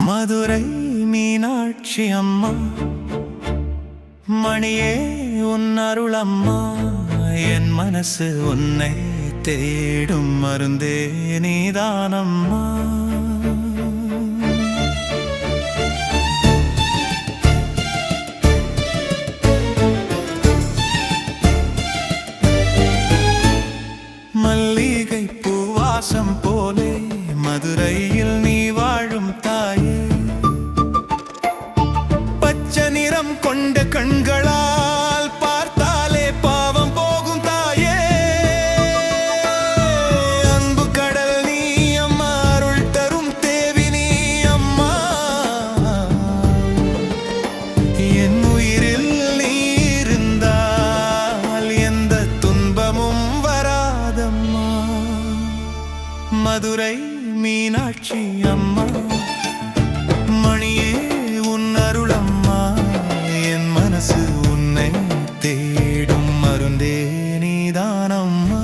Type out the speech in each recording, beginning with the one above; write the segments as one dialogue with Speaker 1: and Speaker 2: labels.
Speaker 1: மதுரை மீனாட்சி அம்மா, மணியே உன் அருளம்மா. என் மனசு உன்னை தேடும் மருந்தே நீதானம்மா. மல்லிகை பூவாசம் போலே மதுரையில் நீ வாழும் தாயே, பச்சை நிறம் கொண்ட கண்களால் பார்த்தாலே பாவம் போகும் தாயே. அன்பு கடல் நீ அம்மா, அருள் தரும் தேவி நீ அம்மா. என் உயிரில் நீ இருந்தால் எந்த துன்பமும் வராதம்மா. மதுரை மீனாட்சி அம்மா, மணியே உன் அருளம்மா. என் மனசு உன்னை தேடும் மருந்தே நீதானம்மா.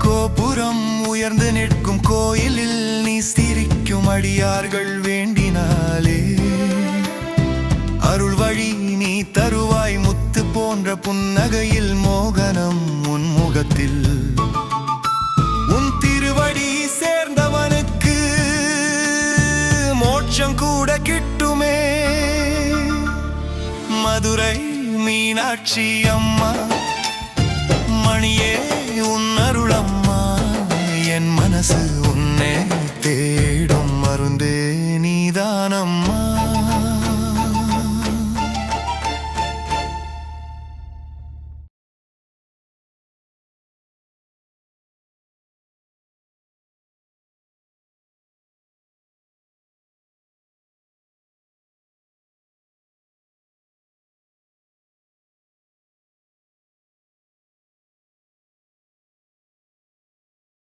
Speaker 1: கோபுரம் உயர்ந்து நிற்கும் கோயிலில் நீ சிரிக்கும் அடியார்கள் வேண்டினாலே, அருள் வழி நீ தருவாய் முத்து போன்ற புன்னகையில் மோகனம் உன் முகத்தில். உன் திருவடி சேர்ந்தவனுக்கு மோட்சம் கூட கிட்டுமே. மதுரை மீனாட்சி அம்மா, மணியே